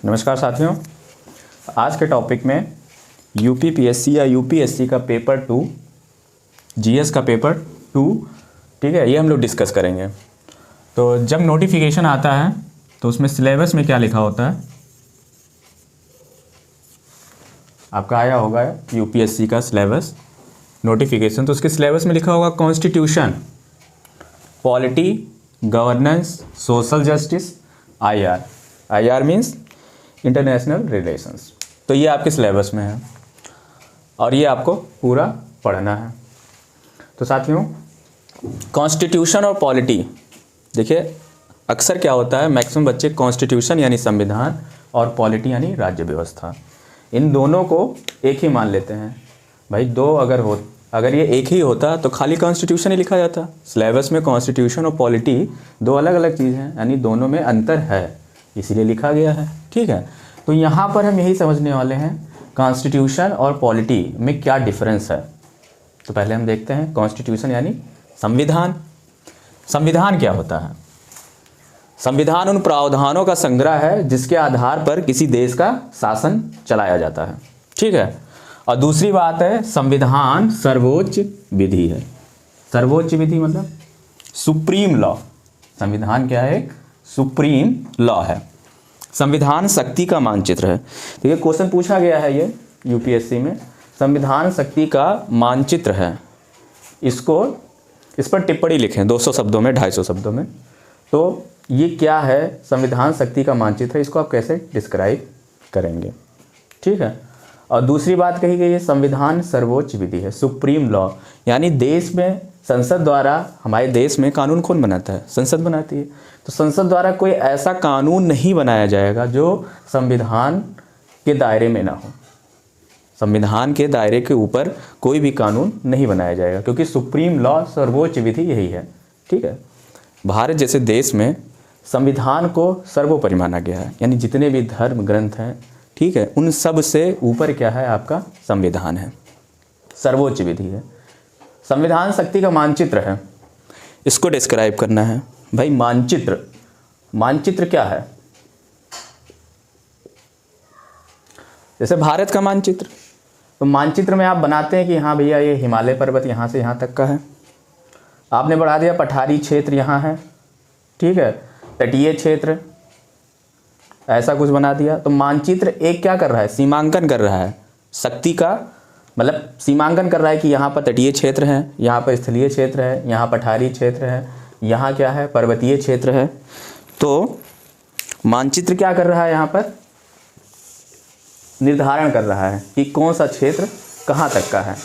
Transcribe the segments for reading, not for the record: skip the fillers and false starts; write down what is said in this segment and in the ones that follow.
नमस्कार साथियों, आज के टॉपिक में यूपीपीएससी या यूपीएससी का पेपर 2 जीएस का पेपर 2, ठीक है, ये हम लोग डिस्कस करेंगे। तो जब नोटिफिकेशन आता है तो उसमें सिलेबस में क्या लिखा होता है, आपका आया होगा यूपीएससी का सिलेबस नोटिफिकेशन। तो उसके सिलेबस में लिखा होगा constitution, polity, governance, social justice, IR. IR means international relations. तो ये आपके सिलेबस में है और ये आपको पूरा पढ़ना है। तो साथियों, कॉन्स्टिट्यूशन और पॉलिटी, देखिए अक्सर क्या होता है, मैक्सिमम बच्चे कॉन्स्टिट्यूशन यानी संविधान और पॉलिटी यानी राज्य व्यवस्था, इन दोनों को एक ही मान लेते हैं। भाई दो अगर ये एक ही होता तो खाली कॉन्स्टिट्यूशन ही लिखा जाता। सिलेबस में कॉन्स्टिट्यूशन और पॉलिटी दो अलग अलग चीज़ हैं, यानी दोनों में अंतर है, इसीलिए लिखा गया है। ठीक है, तो यहाँ पर हम यही समझने वाले हैं कॉन्स्टिट्यूशन और पॉलिटी में क्या डिफरेंस है। तो पहले हम देखते हैं कॉन्स्टिट्यूशन यानी संविधान। संविधान क्या होता है? संविधान उन प्रावधानों का संग्रह है जिसके आधार पर किसी देश का शासन चलाया जाता है। ठीक है, और दूसरी बात है संविधान सर्वोच्च विधि है। सर्वोच्च विधि मतलब सुप्रीम लॉ। संविधान क्या है? एक सुप्रीम लॉ है। संविधान शक्ति का मानचित्र है। तो ये क्वेश्चन पूछा गया है ये यूपीएससी में, संविधान शक्ति का मानचित्र है। इस पर टिप्पणी लिखें 200 शब्दों में, 250 शब्दों में। तो ये क्या है? संविधान शक्ति का मानचित्र है, इसको आप कैसे डिस्क्राइब करेंगे? ठीक है, और दूसरी बात कही गई है संविधान सर्वोच्च विधि है, सुप्रीम लॉ, यानी देश में संसद द्वारा, हमारे देश में कानून कौन बनाता है? संसद बनाती है। तो संसद द्वारा कोई ऐसा कानून नहीं बनाया जाएगा जो संविधान के दायरे में ना हो। संविधान के दायरे के ऊपर कोई भी कानून नहीं बनाया जाएगा, क्योंकि सुप्रीम लॉ, सर्वोच्च विधि यही है। ठीक है, भारत जैसे देश में संविधान को सर्वोपरि माना गया है, यानी जितने भी धर्म ग्रंथ हैं, ठीक है, उन सब से ऊपर क्या है? आपका संविधान है, सर्वोच्च विधि है। संविधान शक्ति का मानचित्र है, इसको डिस्क्राइब करना है। भाई मानचित्र, मानचित्र क्या है? जैसे भारत का मानचित्र, तो मानचित्र में आप बनाते हैं कि हाँ भैया ये हिमालय पर्वत यहाँ से यहाँ तक का है। आपने बढ़ा दिया पठारी क्षेत्र यहाँ है, ठीक है, तटीय क्षेत्र, ऐसा कुछ बना दिया। तो मानचित्र एक क्या कर रहा है? सीमांकन कर रहा है शक्ति का, मतलब सीमांकन कर रहा है कि यहाँ पर तटीय क्षेत्र है, यहाँ पर स्थलीय क्षेत्र है, यहाँ पठारी क्षेत्र है, यहाँ क्या है? पर्वतीय क्षेत्र है। तो मानचित्र क्या कर रहा है? यहाँ पर निर्धारण कर रहा है कि कौन सा क्षेत्र कहाँ तक का है।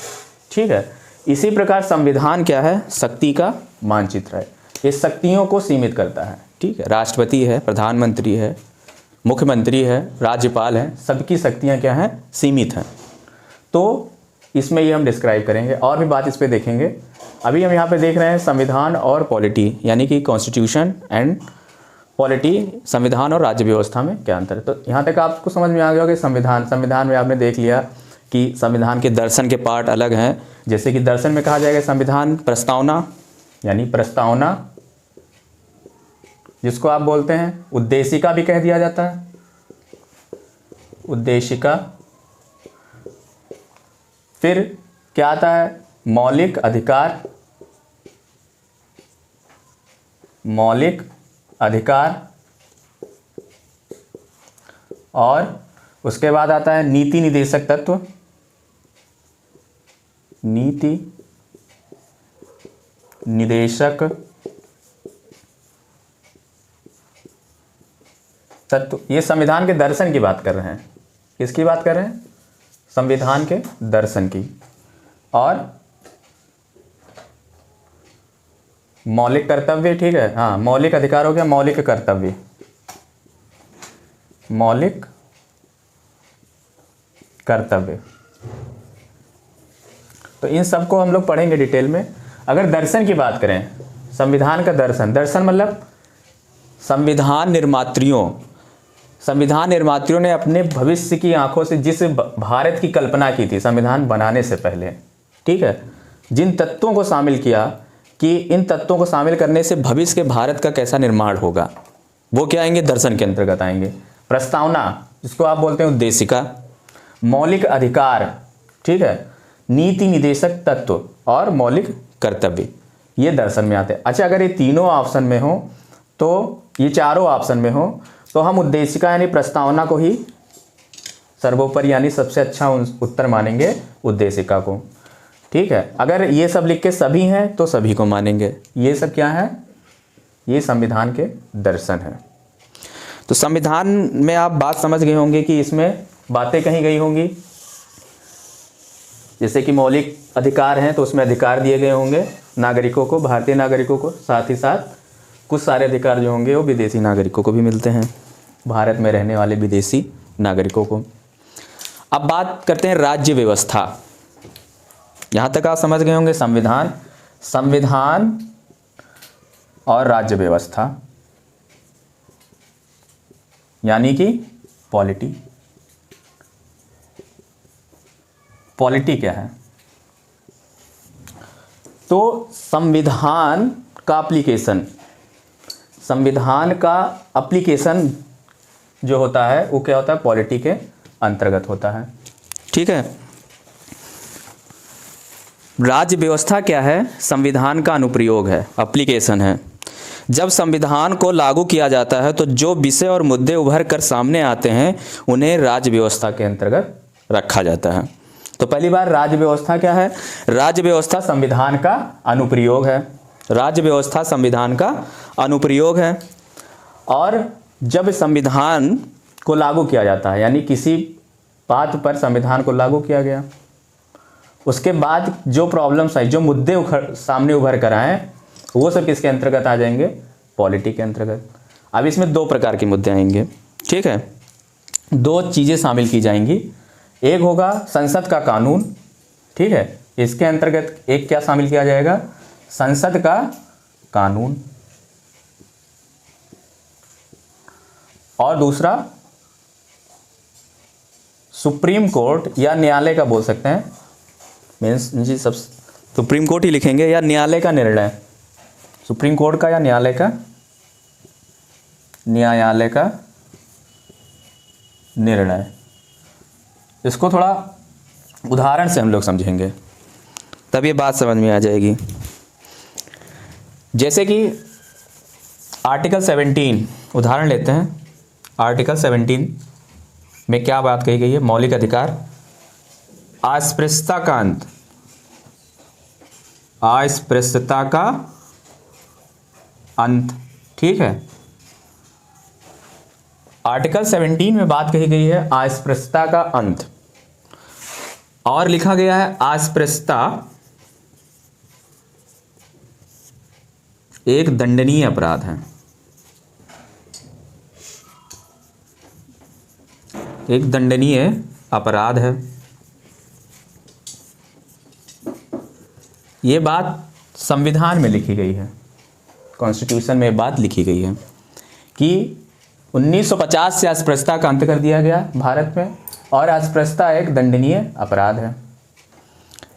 ठीक है, इसी प्रकार संविधान क्या है? शक्ति का मानचित्र है, ये शक्तियों को सीमित करता है। ठीक है, राष्ट्रपति है, प्रधानमंत्री है, मुख्यमंत्री है, राज्यपाल है, सबकी शक्तियाँ क्या हैं? सीमित हैं। तो इसमें ये हम डिस्क्राइब करेंगे, और भी बात इस पे देखेंगे। अभी हम यहाँ पे देख रहे हैं संविधान और पॉलिटी, यानी कि कॉन्स्टिट्यूशन एंड पॉलिटी, संविधान और राज्य व्यवस्था में क्या अंतर है। तो यहाँ तक आपको समझ में आ गया कि संविधान में आपने देख लिया कि संविधान के दर्शन के पार्ट अलग हैं। जैसे कि दर्शन में कहा जाएगा संविधान प्रस्तावना, यानी प्रस्तावना जिसको आप बोलते हैं उद्देशिका भी कह दिया जाता है, उद्देशिका। फिर क्या आता है? मौलिक अधिकार, मौलिक अधिकार, और उसके बाद आता है नीति निदेशक तत्व, नीति निदेशक तत्व। ये संविधान के दर्शन की बात कर रहे हैं। किसकी बात कर रहे हैं? संविधान के दर्शन की। और मौलिक कर्तव्य, ठीक है, हाँ, मौलिक अधिकार हो गया, मौलिक कर्तव्य, मौलिक कर्तव्य। तो इन सब को हम लोग पढ़ेंगे डिटेल में। अगर दर्शन की बात करें, संविधान का दर्शन, दर्शन मतलब संविधान निर्मात्रियों ने अपने भविष्य की आंखों से जिस भारत की कल्पना की थी संविधान बनाने से पहले, ठीक है, जिन तत्वों को शामिल किया कि इन तत्वों को शामिल करने से भविष्य के भारत का कैसा निर्माण होगा, वो क्या आएंगे? दर्शन के अंतर्गत आएंगे। प्रस्तावना जिसको आप बोलते हैं उद्देशिका, मौलिक अधिकार, ठीक है, नीति निदेशक तत्व और मौलिक कर्तव्य, ये दर्शन में आते हैं। अच्छा, अगर ये तीनों ऑप्शन में हो तो, ये चारों ऑप्शन में हो तो हम उद्देशिका यानी प्रस्तावना को ही सर्वोपरि यानी सबसे अच्छा उत्तर मानेंगे, उद्देशिका को। ठीक है, अगर ये सब लिख के सभी हैं तो सभी को मानेंगे। ये सब क्या है? ये संविधान के दर्शन है। तो संविधान में आप बात समझ गए होंगे कि इसमें बातें कहीं गई होंगी, जैसे कि मौलिक अधिकार हैं तो उसमें अधिकार दिए गए होंगे नागरिकों को, भारतीय नागरिकों को, साथ ही साथ कुछ सारे अधिकार जो होंगे वो विदेशी नागरिकों को भी मिलते हैं, भारत में रहने वाले विदेशी नागरिकों को। अब बात करते हैं राज्य व्यवस्था। यहाँ तक आप समझ गए होंगे संविधान, संविधान और राज्य व्यवस्था यानी कि पॉलिटी। पॉलिटी क्या है? तो संविधान का एप्लीकेशन, संविधान का एप्लीकेशन जो होता है वो क्या होता है? पॉलिटी के अंतर्गत होता है। ठीक है, राज्य व्यवस्था क्या है? संविधान का अनुप्रयोग है, एप्लीकेशन है। जब संविधान को लागू किया जाता है तो जो विषय और मुद्दे उभर कर सामने आते हैं उन्हें राज्य व्यवस्था के अंतर्गत रखा जाता है। तो पहली बार राज्य व्यवस्था क्या है? राज्य व्यवस्था संविधान का अनुप्रयोग है। राज्य व्यवस्था संविधान का अनुप्रयोग है। और जब संविधान को लागू किया जाता है यानी किसी बात पर संविधान को लागू किया गया, उसके बाद जो प्रॉब्लम्स आई, जो मुद्दे सामने उभर कर आए, वो सब किसके अंतर्गत आ जाएंगे? पॉलिटी के अंतर्गत। अब इसमें दो प्रकार के मुद्दे आएंगे। ठीक है, दो चीज़ें शामिल की जाएंगी। एक होगा संसद का कानून, ठीक है, इसके अंतर्गत एक क्या शामिल किया जाएगा? संसद का कानून। और दूसरा सुप्रीम कोर्ट या न्यायालय का बोल सकते हैं, मीन्स जी सब सुप्रीम कोर्ट ही लिखेंगे, या न्यायालय का निर्णय, सुप्रीम कोर्ट का या न्यायालय का, न्यायालय का निर्णय। इसको थोड़ा उदाहरण से हम लोग समझेंगे तब ये बात समझ में आ जाएगी। जैसे कि आर्टिकल 17 उदाहरण लेते हैं। आर्टिकल 17 में क्या बात कही गई है? मौलिक अधिकार, अस्पृश्यता का अंत, अस्पृश्यता का अंत। ठीक है, आर्टिकल 17 में बात कही गई है अस्पृश्यता का अंत, और लिखा गया है अस्पृश्यता एक दंडनीय अपराध है। एक दंडनीय अपराध है। ये बात संविधान में लिखी गई है, कॉन्स्टिट्यूशन में बात लिखी गई है कि 1950 से अस्पृश्यता का अंत कर दिया गया भारत में, और अस्पृश्यता एक दंडनीय अपराध है।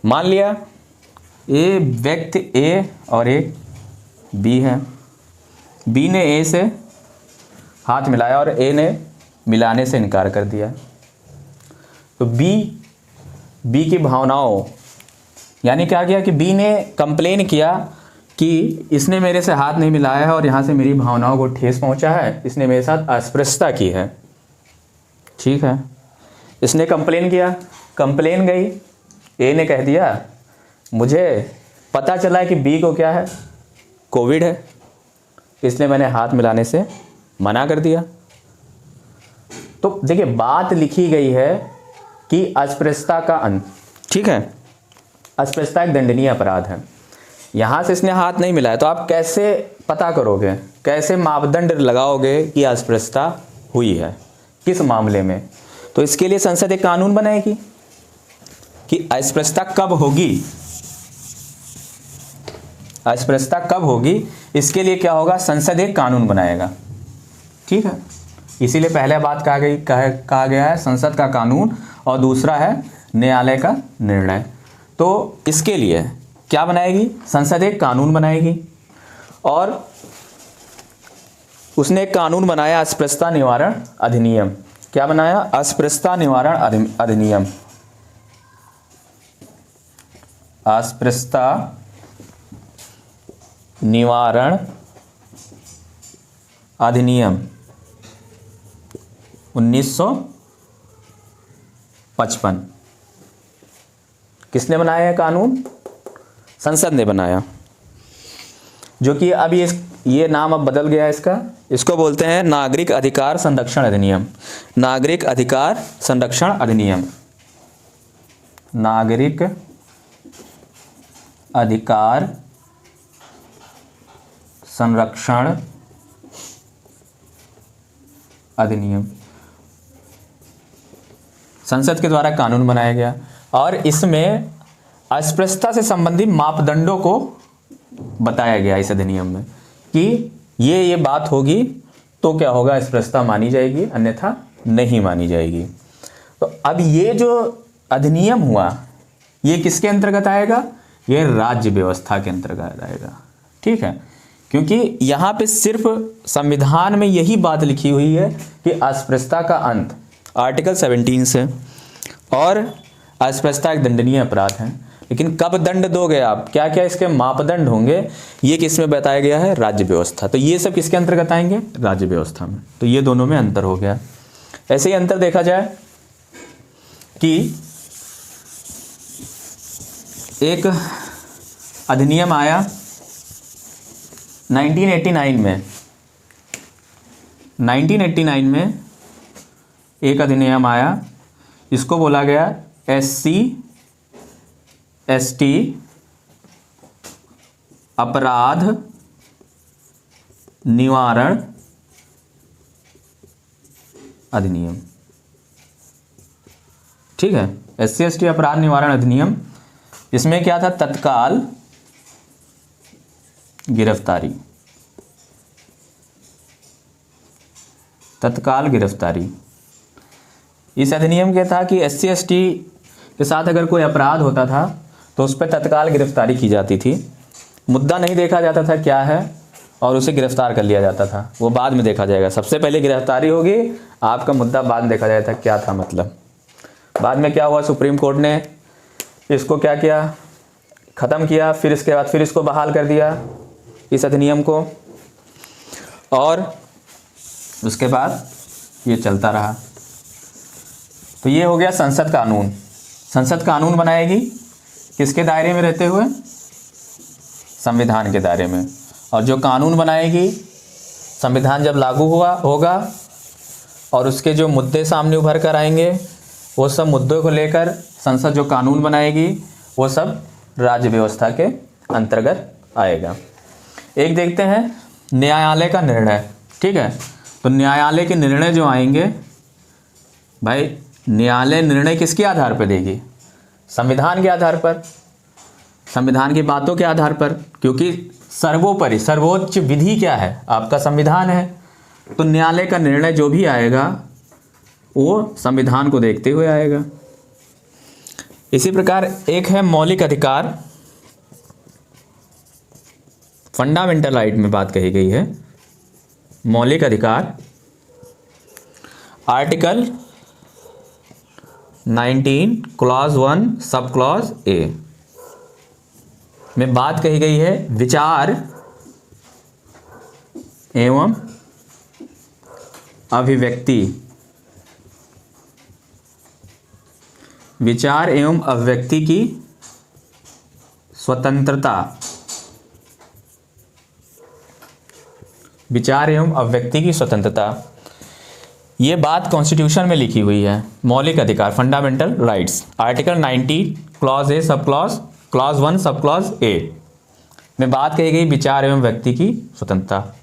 मान लिया ए व्यक्ति ए और एक बी है, बी ने ए से हाथ मिलाया और ए ने मिलाने से इनकार कर दिया। तो बी की भावनाओं, यानी क्या किया कि बी ने कंप्लेन किया कि इसने मेरे से हाथ नहीं मिलाया है और यहाँ से मेरी भावनाओं को ठेस पहुँचा है, इसने मेरे साथ अस्पृश्यता की है। ठीक है, इसने कंप्लेन किया, कंप्लेन गई, ए ने कह दिया मुझे पता चला है कि बी को क्या है? कोविड है, इसलिए मैंने हाथ मिलाने से मना कर दिया। तो देखिए बात लिखी गई है कि अस्पृश्यता का अंत। ठीक है, अस्पृश्यता एक दंडनीय अपराध है। यहाँ से इसने हाथ नहीं मिलाया, तो आप कैसे पता करोगे, कैसे मापदंड लगाओगे कि अस्पृश्यता हुई है, किस मामले में? तो इसके लिए संसद एक कानून बनाएगी कि अस्पृश्यता कब होगी, अस्पृश्यता कब होगी। इसके लिए क्या होगा? संसद एक कानून बनाएगा। ठीक है, इसीलिए पहले बात कहा गया है संसद का कानून, और दूसरा है न्यायालय का निर्णय। तो इसके लिए क्या बनाएगी? संसद एक कानून बनाएगी, और उसने एक कानून बनाया अस्पृश्यता निवारण अधिनियम। क्या बनाया? अस्पृश्यता निवारण अधिनियम। अस्पृश्यता निवारण अधिनियम 1955। किसने बनाया है कानून? संसद ने बनाया, जो कि अब ये नाम अब बदल गया है इसका। इसको बोलते हैं नागरिक अधिकार संरक्षण अधिनियम। नागरिक अधिकार संरक्षण अधिनियम। नागरिक अधिकार संरक्षण अधिनियम संसद के द्वारा कानून बनाया गया, और इसमें अस्पृश्यता से संबंधित मापदंडों को बताया गया इस अधिनियम में कि ये बात होगी तो क्या होगा, अस्पृश्यता मानी जाएगी, अन्यथा नहीं मानी जाएगी। तो अब ये जो अधिनियम हुआ ये किसके अंतर्गत आएगा? ये राज्य व्यवस्था के अंतर्गत आएगा। ठीक है, क्योंकि यहाँ पे सिर्फ संविधान में यही बात लिखी हुई है कि अस्पृश्यता का अंत आर्टिकल 17 से, और अस्पृश्यता एक दंडनीय अपराध है। लेकिन कब दंड दोगे आप, क्या क्या इसके मापदंड होंगे, ये किस में बताया गया है? राज्य व्यवस्था। तो ये सब किसके अंतर्गत आएंगे? राज्य व्यवस्था में। तो ये दोनों में अंतर हो गया। ऐसे ही अंतर देखा जाए कि एक अधिनियम आया 1989 में। 1989 में एक अधिनियम आया, इसको बोला गया SC/ST अपराध निवारण अधिनियम। ठीक है, SC/ST अपराध निवारण अधिनियम। इसमें क्या था? तत्काल गिरफ्तारी। तत्काल गिरफ्तारी इस अधिनियम के था कि SC/ST के साथ अगर कोई अपराध होता था तो उस पर तत्काल गिरफ्तारी की जाती थी। मुद्दा नहीं देखा जाता था क्या है, और उसे गिरफ्तार कर लिया जाता था। वो बाद में देखा जाएगा, सबसे पहले गिरफ्तारी होगी, आपका मुद्दा बाद में देखा जाता क्या था मतलब। बाद में क्या हुआ, सुप्रीम कोर्ट ने इसको क्या किया, ख़त्म किया। फिर इसके बाद फिर इसको बहाल कर दिया इस अधिनियम को, और उसके बाद ये चलता रहा। तो ये हो गया संसद कानून। संसद कानून बनाएगी किसके दायरे में रहते हुए? संविधान के दायरे में। और जो कानून बनाएगी, संविधान जब लागू होगा और उसके जो मुद्दे सामने उभर कर आएंगे, वो सब मुद्दों को लेकर संसद जो कानून बनाएगी वो सब राज्य व्यवस्था के अंतर्गत आएगा। एक देखते हैं न्यायालय का निर्णय। ठीक है, तो न्यायालय के निर्णय जो आएंगे, भाई न्यायालय निर्णय किसके आधार पर देगी? संविधान के आधार पर, संविधान की बातों के आधार पर, क्योंकि सर्वोपरि सर्वोच्च विधि क्या है? आपका संविधान है। तो न्यायालय का निर्णय जो भी आएगा वो संविधान को देखते हुए आएगा। इसी प्रकार एक है मौलिक अधिकार, फंडामेंटल राइट में बात कही गई है। मौलिक अधिकार article 19 clause 1 sub clause A में बात कही गई है विचार एवं अभिव्यक्ति, विचार एवं अभिव्यक्ति की स्वतंत्रता, विचार एवं अभिव्यक्ति की स्वतंत्रता। ये बात कॉन्स्टिट्यूशन में लिखी हुई है। मौलिक अधिकार fundamental rights article 90 clause A sub clause 1 sub clause A में बात कही गई विचार एवं व्यक्ति की स्वतंत्रता।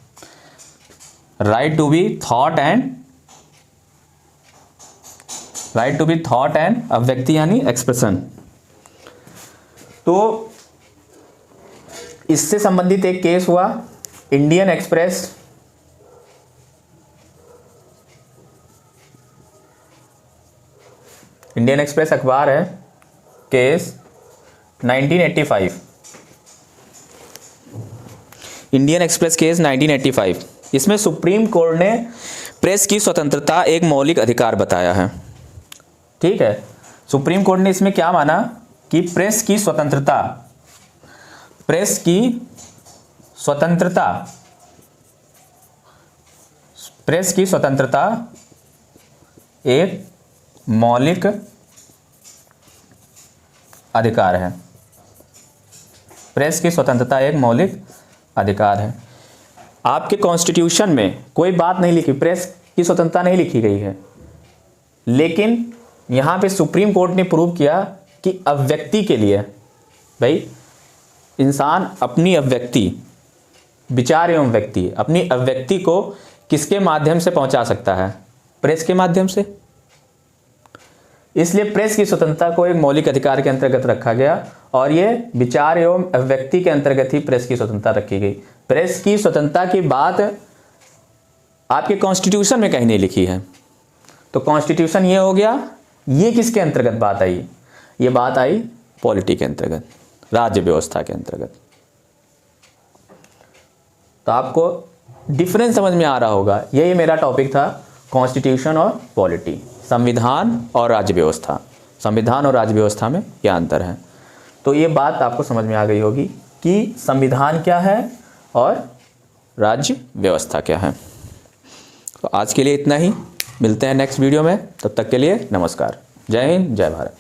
Right to be thought and अभिव्यक्ति यानी एक्सप्रेशन। तो इससे संबंधित एक केस हुआ इंडियन एक्सप्रेस अखबार है, केस 1985, इंडियन एक्सप्रेस केस 1985। इसमें सुप्रीम कोर्ट ने प्रेस की स्वतंत्रता एक मौलिक अधिकार बताया है। ठीक है, सुप्रीम कोर्ट ने इसमें क्या माना कि प्रेस की स्वतंत्रता एक मौलिक अधिकार है। प्रेस की स्वतंत्रता एक मौलिक अधिकार है। आपके कॉन्स्टिट्यूशन में कोई बात नहीं लिखी, प्रेस की स्वतंत्रता नहीं लिखी गई है, लेकिन यहां पे सुप्रीम कोर्ट ने प्रूव किया कि अभिव्यक्ति के लिए, भाई इंसान अपनी अभिव्यक्ति, विचार एवं व्यक्ति, अपनी अभिव्यक्ति को किसके माध्यम से पहुंचा सकता है? प्रेस के माध्यम से। इसलिए प्रेस की स्वतंत्रता को एक मौलिक अधिकार के अंतर्गत रखा गया और ये विचार एवं अभिव्यक्ति के अंतर्गत ही प्रेस की स्वतंत्रता रखी गई। प्रेस की स्वतंत्रता की बात आपके कॉन्स्टिट्यूशन में कहीं नहीं लिखी है। तो कॉन्स्टिट्यूशन ये हो गया, ये किसके अंतर्गत बात आई? ये बात आई पॉलिटी के अंतर्गत, राज्य व्यवस्था के अंतर्गत। तो आपको डिफरेंस समझ में आ रहा होगा। यही मेरा टॉपिक था, कॉन्स्टिट्यूशन और पॉलिटी, संविधान और राज्य व्यवस्था। संविधान और राज्य व्यवस्था में क्या अंतर है? तो ये बात आपको समझ में आ गई होगी कि संविधान क्या है और राज्य व्यवस्था क्या है। तो आज के लिए इतना ही, मिलते हैं नेक्स्ट वीडियो में। तब तक के लिए नमस्कार। जय हिंद, जय भारत।